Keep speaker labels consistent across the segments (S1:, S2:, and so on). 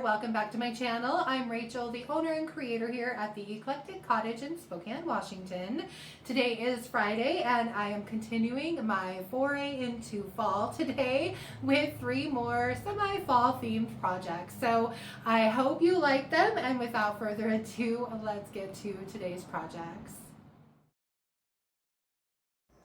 S1: welcome back to my channel. I'm Rachel, the owner and creator here at the Eclectic Cottage in Spokane, Washington. Today is Friday and I am continuing my foray into fall today with 3 more semi-fall themed projects. So I hope you like them, and without further ado, let's get to today's projects.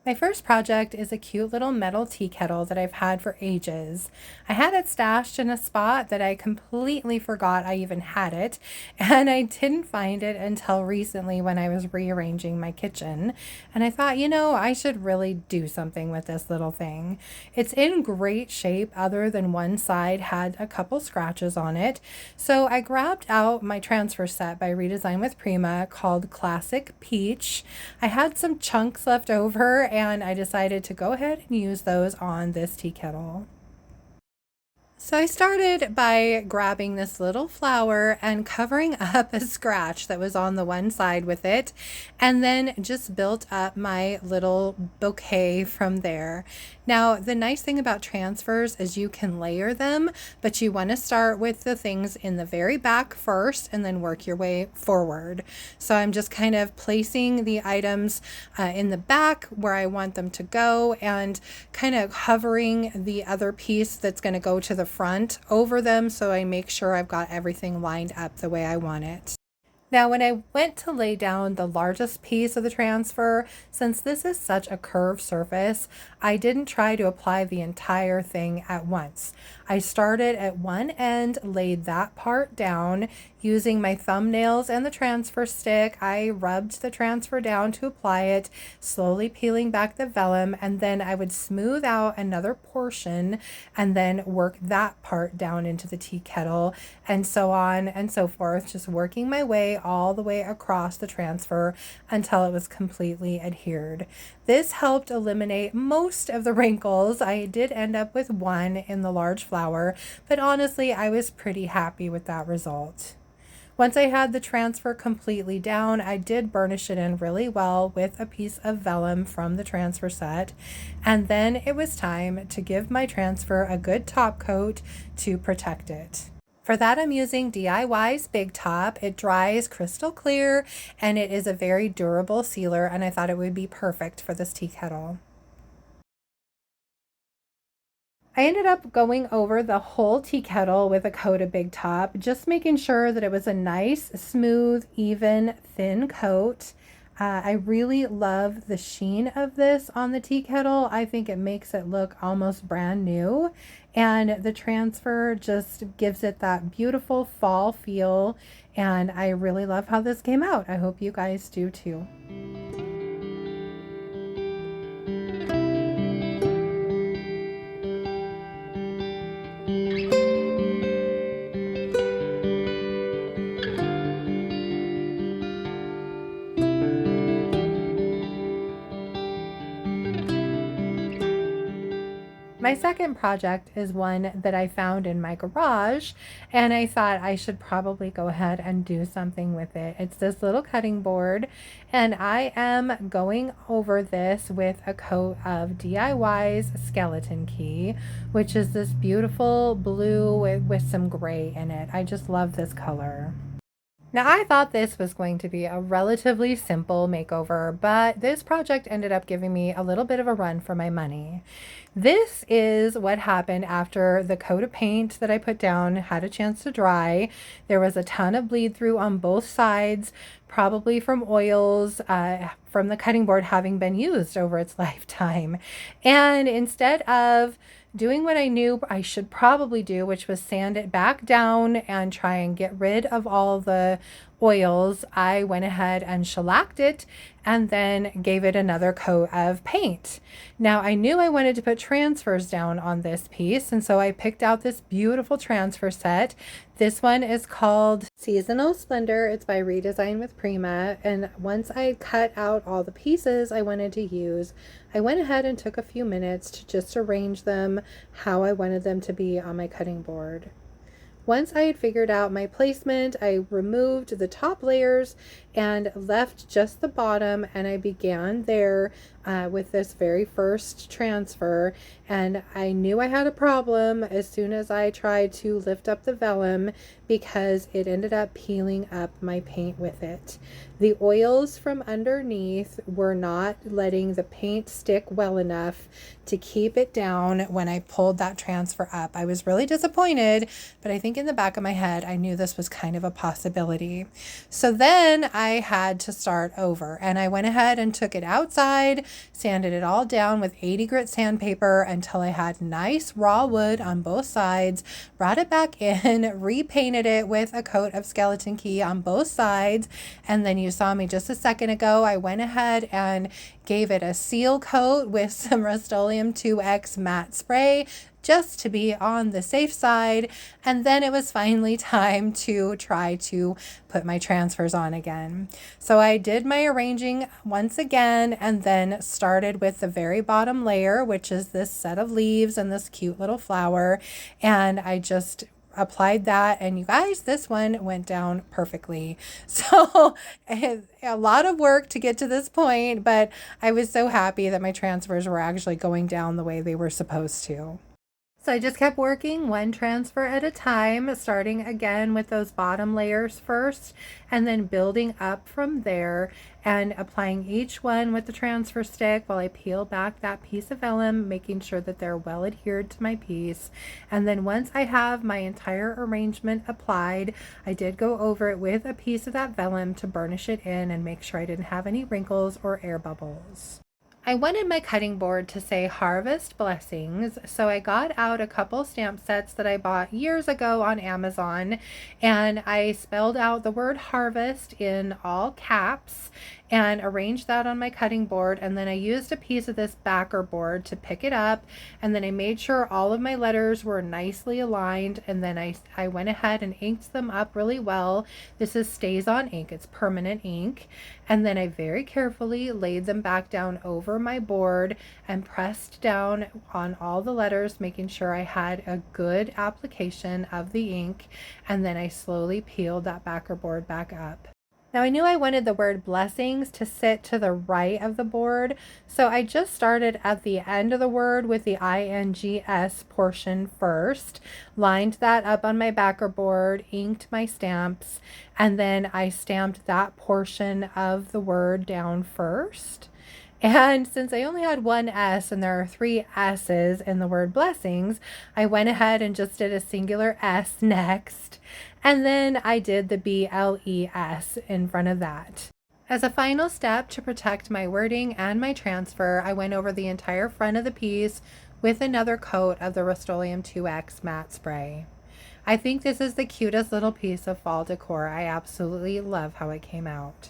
S1: My first project is a cute little metal tea kettle that I've had for ages. I had it stashed in a spot that I completely forgot I even had it, and I didn't find it until recently when I was rearranging my kitchen. And I thought, I should really do something with this little thing. It's in great shape other than one side had a couple scratches on it. So I grabbed out my transfer set by Redesign with Prima called Classic Peach. I had some chunks left over and I decided to go ahead and use those on this tea kettle. So I started by grabbing this little flower and covering up a scratch that was on the one side with it, and then just built up my little bouquet from there. Now, the nice thing about transfers is you can layer them, but you want to start with the things in the very back first and then work your way forward. So I'm just kind of placing the items in the back where I want them to go and kind of hovering the other piece that's going to go to the front over them, so I make sure I've got everything lined up the way I want it. Now, when I went to lay down the largest piece of the transfer, since this is such a curved surface, I didn't try to apply the entire thing at once. I started at one end, laid that part down. Using my thumbnails and the transfer stick, I rubbed the transfer down to apply it, slowly peeling back the vellum, and then I would smooth out another portion and then work that part down into the tea kettle, and so on and so forth, just working my way all the way across the transfer until it was completely adhered. This helped eliminate most of the wrinkles. I did end up with one in the large flower, but honestly, I was pretty happy with that result. Once I had the transfer completely down, I did burnish it in really well with a piece of vellum from the transfer set, and then it was time to give my transfer a good top coat to protect it. For that, I'm using DIY's Big Top. It dries crystal clear and it is a very durable sealer, and I thought it would be perfect for this tea kettle. I ended up going over the whole tea kettle with a coat of Big Top, just making sure that it was a nice, smooth, even, thin coat. I really love the sheen of this on the tea kettle. I think it makes it look almost brand new, and the transfer just gives it that beautiful fall feel, and I really love how this came out. I hope you guys do too. My second project is one that I found in my garage, and I thought I should probably go ahead and do something with it. It's this little cutting board, and I am going over this with a coat of DIY's Skeleton Key, which is this beautiful blue with some gray in it. I just love this color. Now, I thought this was going to be a relatively simple makeover, but this project ended up giving me a little bit of a run for my money. This is what happened after the coat of paint that I put down had a chance to dry. There was a ton of bleed through on both sides, probably from oils from the cutting board having been used over its lifetime. And instead of doing what I knew I should probably do, which was sand it back down and try and get rid of all the oils, I went ahead and shellacked it and then gave it another coat of paint. Now, I knew I wanted to put transfers down on this piece, and so I picked out this beautiful transfer set. This one is called Seasonal Splendor. It's by Redesign with Prima, and once I cut out all the pieces I wanted to use, I went ahead and took a few minutes to just arrange them how I wanted them to be on my cutting board. Once I had figured out my placement, I removed the top layers and left just the bottom, and I began there with this very first transfer, and I knew I had a problem as soon as I tried to lift up the vellum because it ended up peeling up my paint with it. The oils from underneath were not letting the paint stick well enough to keep it down when I pulled that transfer up. I was really disappointed, but I think in the back of my head, I knew this was kind of a possibility. So then I had to start over, and I went ahead and took it outside, sanded it all down with 80 grit sandpaper until I had nice raw wood on both sides, brought it back in, repainted it with a coat of skeleton key on both sides, and then you saw me just a second ago, I went ahead and gave it a seal coat with some Rustoleum 2X matte spray just to be on the safe side. And then it was finally time to try to put my transfers on again. So I did my arranging once again and then started with the very bottom layer, which is this set of leaves and this cute little flower. And I just applied that, and you guys, this one went down perfectly. So a lot of work to get to this point, but I was so happy that my transfers were actually going down the way they were supposed to. So I just kept working one transfer at a time, starting again with those bottom layers first, and then building up from there and applying each one with the transfer stick while I peel back that piece of vellum, making sure that they're well adhered to my piece. And then once I have my entire arrangement applied, I did go over it with a piece of that vellum to burnish it in and make sure I didn't have any wrinkles or air bubbles. I wanted my cutting board to say Harvest Blessings, so I got out a couple stamp sets that I bought years ago on Amazon, and I spelled out the word harvest in all caps and arranged that on my cutting board, and then I used a piece of this backer board to pick it up, and then I made sure all of my letters were nicely aligned, and then I went ahead and inked them up really well. This is StazOn ink, it's permanent ink, and then I very carefully laid them back down over my board and pressed down on all the letters, making sure I had a good application of the ink, and then I slowly peeled that backer board back up. Now I knew I wanted the word blessings to sit to the right of the board, so I just started at the end of the word with the INGS portion first, lined that up on my backer board, inked my stamps, and then I stamped that portion of the word down first. And since I only had one S and there are three S's in the word blessings, I went ahead and just did a singular S next. And then I did the BLES in front of that. As a final step to protect my wording and my transfer, I went over the entire front of the piece with another coat of the Rustoleum 2X matte spray. I think this is the cutest little piece of fall decor. I absolutely love how it came out.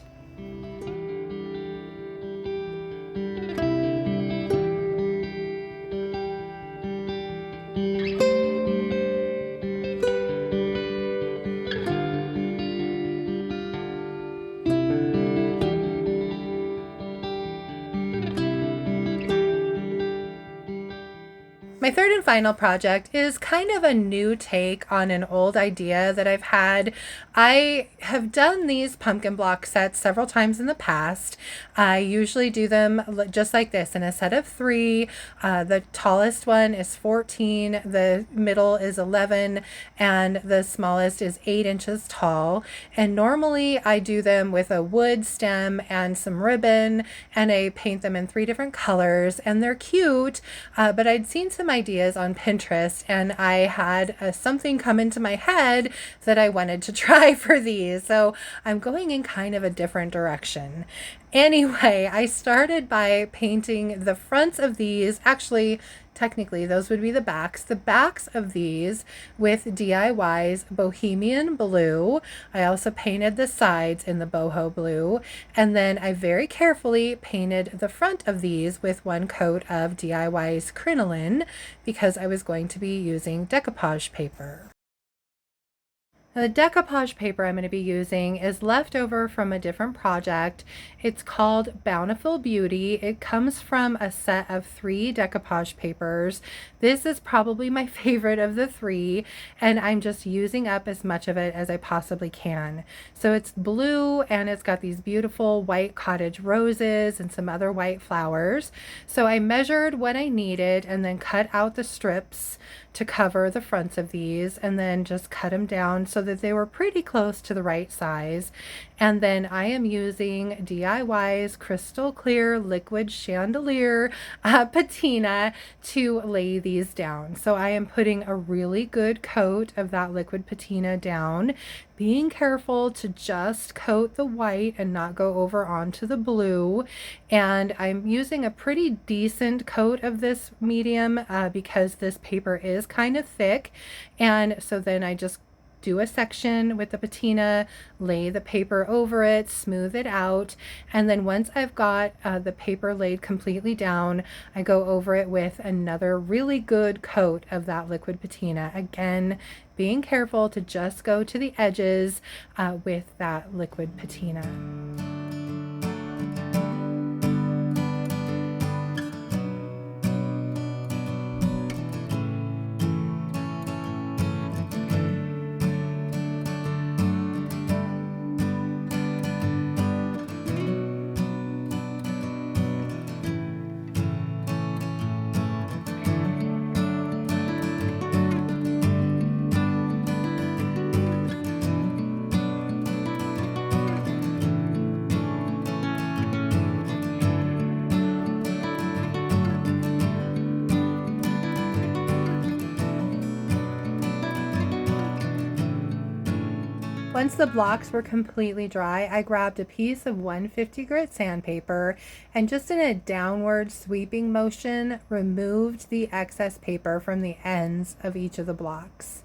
S1: My third and final project is kind of a new take on an old idea that I've had. I have done these pumpkin block sets several times in the past. I usually do them just like this in a set of 3. The tallest one is 14, the middle is 11, and the smallest is 8 inches tall. And normally I do them with a wood stem and some ribbon, and I paint them in 3 different colors, and they're cute, but I'd seen some ideas on Pinterest, and I had something come into my head that I wanted to try for these. So I'm going in kind of a different direction. Anyway, I started by painting the fronts of these. Actually, technically, those would be the backs. The backs of these with DIY's Bohemian blue. I also painted the sides in the boho blue. And then I very carefully painted the front of these with one coat of DIY's Crinoline because I was going to be using decoupage paper. The decoupage paper I'm going to be using is leftover from a different project. It's called Bountiful Beauty. It comes from a set of 3 decoupage papers. This is probably my favorite of the 3, and I'm just using up as much of it as I possibly can. So it's blue, and it's got these beautiful white cottage roses and some other white flowers. So I measured what I needed and then cut out the strips to cover the fronts of these, and then just cut them down so that they were pretty close to the right size. And then I am using DIY's crystal clear liquid chandelier patina to lay these down. So I am putting a really good coat of that liquid patina down, being careful to just coat the white and not go over onto the blue. And I'm using a pretty decent coat of this medium because this paper is kind of thick. And so then I just do a section with the patina, lay the paper over it, smooth it out, and then once I've got the paper laid completely down, I go over it with another really good coat of that liquid patina. Again, being careful to just go to the edges with that liquid patina. Once the blocks were completely dry, I grabbed a piece of 150 grit sandpaper and just in a downward sweeping motion, removed the excess paper from the ends of each of the blocks.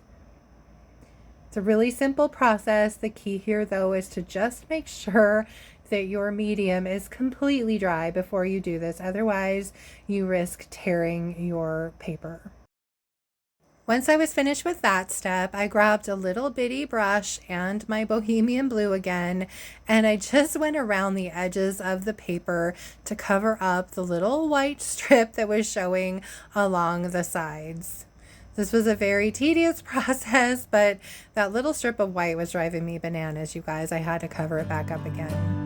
S1: It's a really simple process. The key here though is to just make sure that your medium is completely dry before you do this. Otherwise, you risk tearing your paper. Once I was finished with that step, I grabbed a little bitty brush and my Bohemian blue again, and I just went around the edges of the paper to cover up the little white strip that was showing along the sides. This was a very tedious process, but that little strip of white was driving me bananas, you guys. I had to cover it back up again.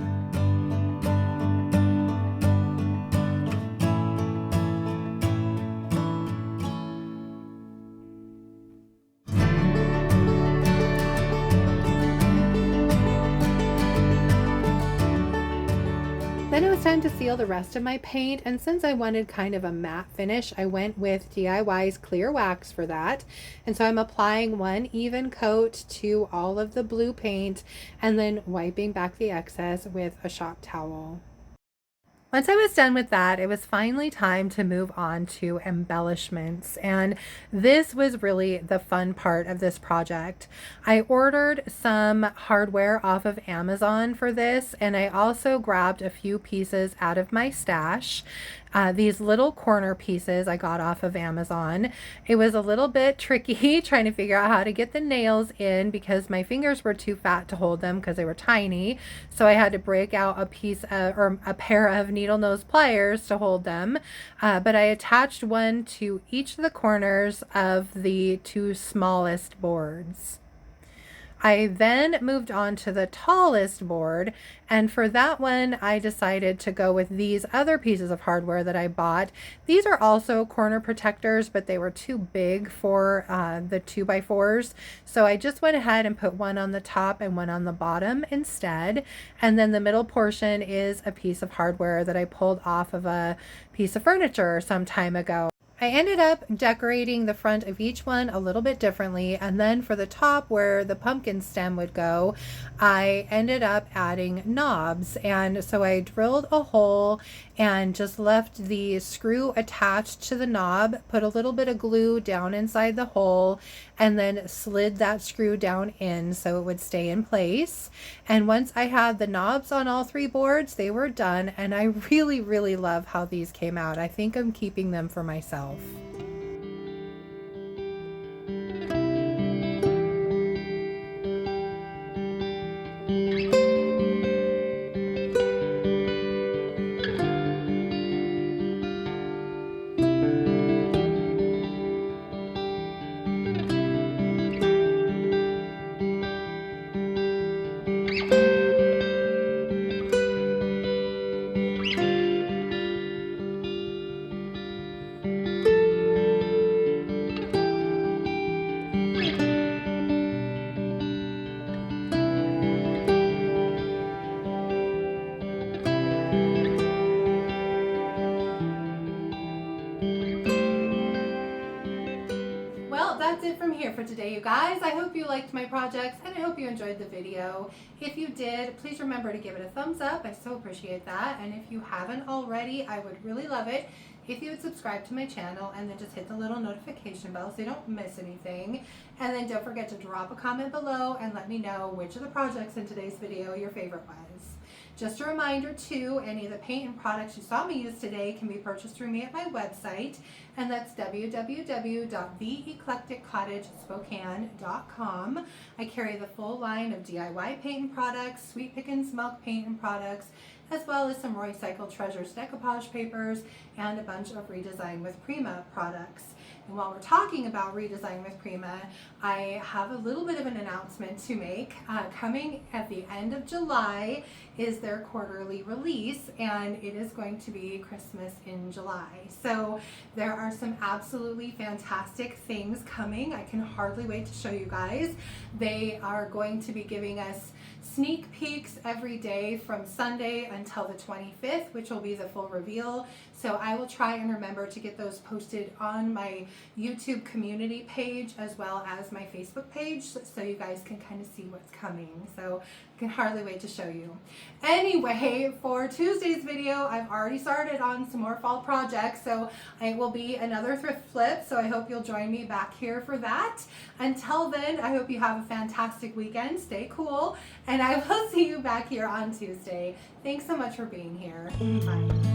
S1: Then it was time to seal the rest of my paint, and since I wanted kind of a matte finish, I went with DIY's clear wax for that. And so I'm applying one even coat to all of the blue paint and then wiping back the excess with a shop towel. Once I was done with that, it was finally time to move on to embellishments, and this was really the fun part of this project. I ordered some hardware off of Amazon for this, and I also grabbed a few pieces out of my stash. These little corner pieces I got off of Amazon. It was a little bit tricky trying to figure out how to get the nails in because my fingers were too fat to hold them because they were tiny. So I had to break out a piece of, or a pair of needle nose pliers to hold them. But I attached one to each of the corners of the 2 smallest boards. I then moved on to the tallest board, and for that one I decided to go with these other pieces of hardware that I bought. These are also corner protectors, but they were too big for the 2x4s, so I just went ahead and put one on the top and one on the bottom instead. And then the middle portion is a piece of hardware that I pulled off of a piece of furniture some time ago. I ended up decorating the front of each one a little bit differently, and then for the top where the pumpkin stem would go, I ended up adding knobs. And so I drilled a hole and just left the screw attached to the knob, put a little bit of glue down inside the hole, and then slid that screw down in so it would stay in place. And once I had the knobs on all 3 boards, they were done, and I really love how these came out. I think I'm keeping them for myself. from here for today, you guys. I hope you liked my projects and I hope you enjoyed the video. If you did, please remember to give it a thumbs up. I so appreciate that. And if you haven't already, I would really love it if you would subscribe to my channel and then just hit the little notification bell so you don't miss anything. And then don't forget to drop a comment below and let me know which of the projects in today's video your favorite was. Just a reminder too, any of the paint and products you saw me use today can be purchased through me at my website, and that's www.theeclecticcottagespokane.com. I carry the full line of DIY paint and products, Sweet Pickins milk paint and products, as well as some Recycled Treasures decoupage papers and a bunch of Redesign with Prima products. And while we're talking about Redesign with Prima, I have a little bit of an announcement to make. Coming at the end of July is their quarterly release, and it is going to be Christmas in July. So there are some absolutely fantastic things coming. I can hardly wait to show you guys. They are going to be giving us sneak peeks every day from Sunday until the 25th, which will be the full reveal. So I will try and remember to get those posted on my YouTube community page as well as my Facebook page so you guys can kind of see what's coming. So I can hardly wait to show you. Anyway, for Tuesday's video, I've already started on some more fall projects, so it will be another thrift flip, so I hope you'll join me back here for that. Until then, I hope you have a fantastic weekend. Stay cool, and I will see you back here on Tuesday. Thanks so much for being here. Bye.